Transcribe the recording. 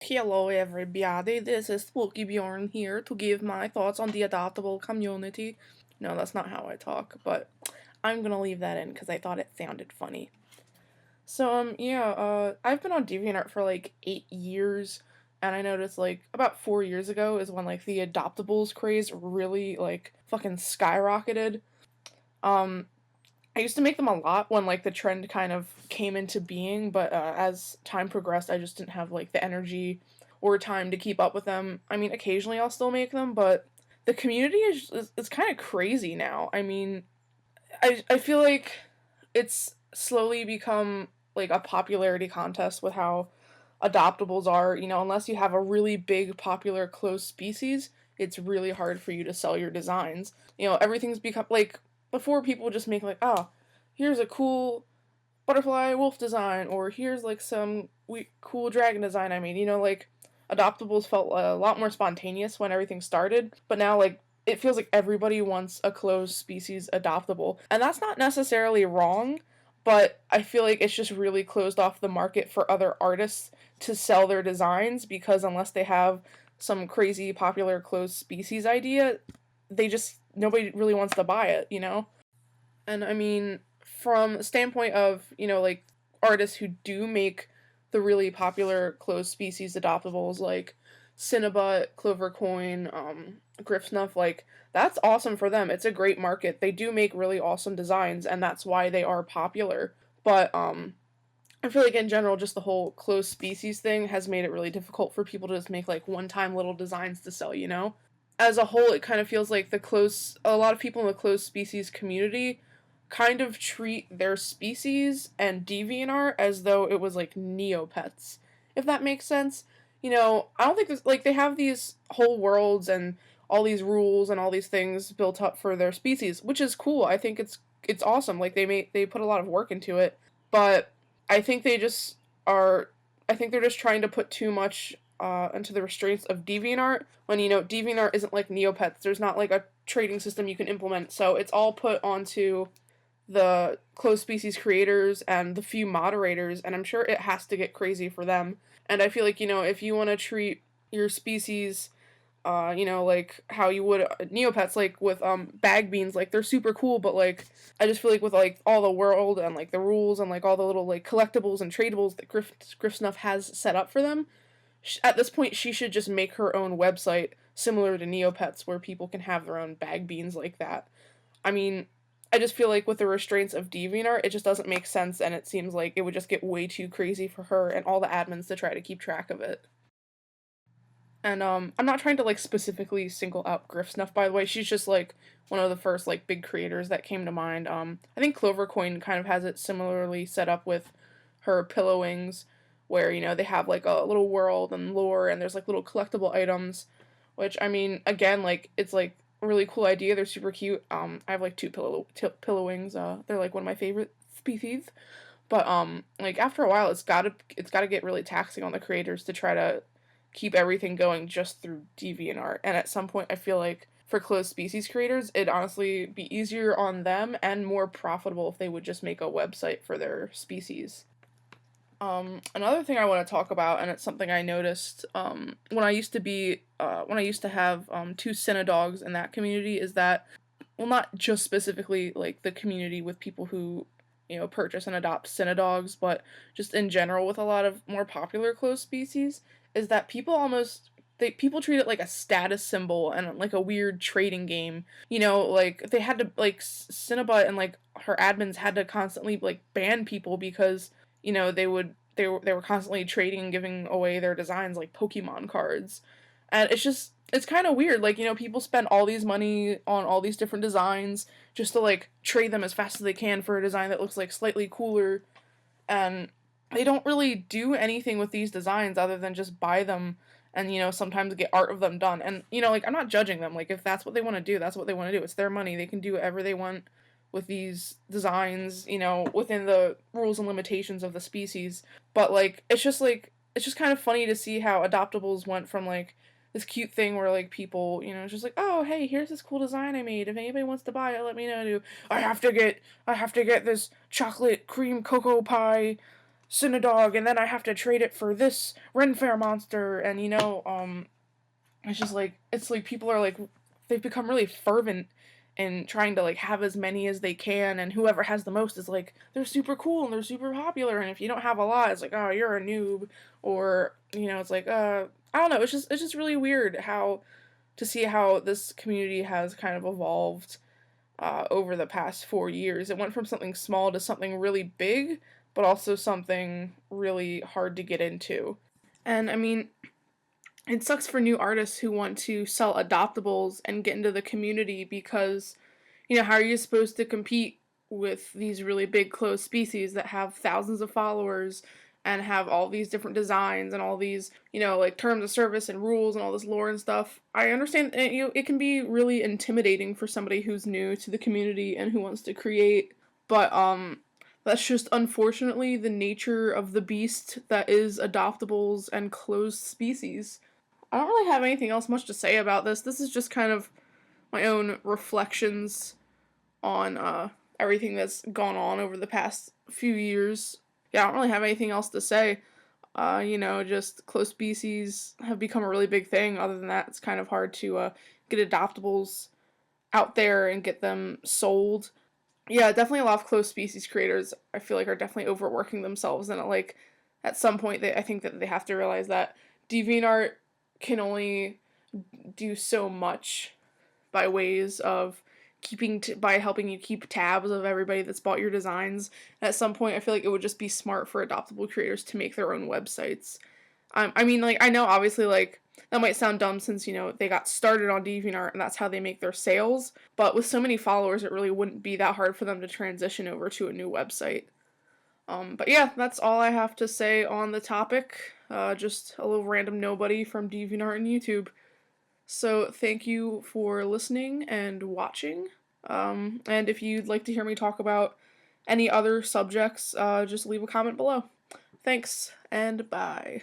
Hello everybody, this is Spooky Bjorn here to give my thoughts on the adoptable community. No, that's not how I talk, but I'm gonna leave that in because I thought it sounded funny. I've been on DeviantArt for like 8 years, and I noticed like about 4 years ago is when like the adoptables craze really like fucking skyrocketed. Um, I used to make them a lot when like the trend kind of came into being, but as time progressed, I just didn't have like the energy or time to keep up with them. I mean, occasionally I'll still make them, but the community is kind of crazy now. I mean, I feel like it's slowly become like a popularity contest with how adoptables are. You know, unless you have a really big popular close species, it's really hard for you to sell your designs. You know, everything's become like before people just make like, oh, here's a cool butterfly wolf design, or here's like some cool dragon design I made. You know, like adoptables felt a lot more spontaneous when everything started, but now like it feels like everybody wants a closed species adoptable, and that's not necessarily wrong. But I feel like it's just really closed off the market for other artists to sell their designs because unless they have some crazy popular closed species idea, they just nobody really wants to buy it, you know? And I mean, from the standpoint of, you know, like artists who do make the really popular closed species adoptables like Cinnabut, Clovercoin, Griffsnuff, like that's awesome for them. It's a great market. They do make really awesome designs and that's why they are popular. But I feel like in general just the whole closed species thing has made it really difficult for people to just make like one-time little designs to sell, you know? As a whole, it kind of feels like a lot of people in the closed species community kind of treat their species and DeviantArt as though it was like Neopets, if that makes sense. You know, I don't think this, like they have these whole worlds and all these rules and all these things built up for their species, which is cool. I think it's awesome. Like they put a lot of work into it, but I think they just are. I think they're just trying to put too much into the restraints of DeviantArt when you know DeviantArt isn't like Neopets. There's not like a trading system you can implement, so it's all put onto the closed species creators and the few moderators, and I'm sure it has to get crazy for them. And I feel like, you know, if you want to treat your species, you know, like how you would Neopets, like with bag beans, like they're super cool, but like I just feel like with like all the world and like the rules and like all the little like collectibles and tradables that Griff Snuff has set up for them, at this point she should just make her own website similar to Neopets where people can have their own bag beans like that. I mean, I just feel like with the restraints of DeviantArt, it just doesn't make sense, and it seems like it would just get way too crazy for her and all the admins to try to keep track of it. And I'm not trying to like specifically single out Griff Snuff, by the way. She's just like one of the first like big creators that came to mind. I think Clovercoin kind of has it similarly set up with her Pillowings, where you know they have like a little world and lore, and there's like little collectible items, which I mean, again, like it's like a really cool idea. They're super cute. I have like two Pillowings. They're like one of my favorite species. But like after a while, it's gotta get really taxing on the creators to try to keep everything going just through DeviantArt. And at some point, I feel like for closed species creators, it'd honestly be easier on them and more profitable if they would just make a website for their species. Another thing I want to talk about, and it's something I noticed when I used to have two Dogs in that community, is that well, not just specifically like the community with people who you know purchase and adopt Dogs, but just in general with a lot of more popular closed species, is that people treat it like a status symbol and like a weird trading game. You know, like they had to like Cinnabut and like her admins had to constantly like ban people because you know they were constantly trading and giving away their designs like Pokemon cards. And it's kind of weird. Like, you know, people spend all these money on all these different designs just to like trade them as fast as they can for a design that looks like slightly cooler, and they don't really do anything with these designs other than just buy them and you know sometimes get art of them done. And you know, like I'm not judging them. Like if that's what they want to do, that's what they want to do. It's their money. They can do whatever they want with these designs, you know, within the rules and limitations of the species. But like it's just kind of funny to see how adoptables went from like this cute thing where like people, you know, it's just like, oh hey, here's this cool design I made. If anybody wants to buy it, let me know. I have to get this chocolate cream cocoa pie Cinedog, and then I have to trade it for this Ren Fair monster, and it's just like, it's like people are like, they've become really fervent in trying to like have as many as they can, and whoever has the most is like, they're super cool and they're super popular, and if you don't have a lot, it's like, oh, you're a noob, or it's like, I don't know, it's just really weird how to see how this community has kind of evolved over the past 4 years. It went from something small to something really big, but also something really hard to get into. And I mean, it sucks for new artists who want to sell adoptables and get into the community because, how are you supposed to compete with these really big closed species that have thousands of followers and have all these different designs and all these, like terms of service and rules and all this lore and stuff? I understand it can be really intimidating for somebody who's new to the community and who wants to create, but that's just unfortunately the nature of the beast that is adoptables and closed species. I don't really have anything else much to say about this. This is just kind of my own reflections on everything that's gone on over the past few years. Yeah, I don't really have anything else to say. Just close species have become a really big thing. Other than that, it's kind of hard to get adoptables out there and get them sold. Yeah, definitely a lot of close species creators, I feel like, are definitely overworking themselves, and like at some point I think that they have to realize that DeviantArt can only do so much by ways of by helping you keep tabs of everybody that's bought your designs. And at some point, I feel like it would just be smart for adoptable creators to make their own websites. I mean, like, I know obviously, like, that might sound dumb since, they got started on DeviantArt and that's how they make their sales, but with so many followers, it really wouldn't be that hard for them to transition over to a new website. But yeah, that's all I have to say on the topic. Just a little random nobody from DeviantArt and YouTube. So thank you for listening and watching. And if you'd like to hear me talk about any other subjects, just leave a comment below. Thanks, and bye.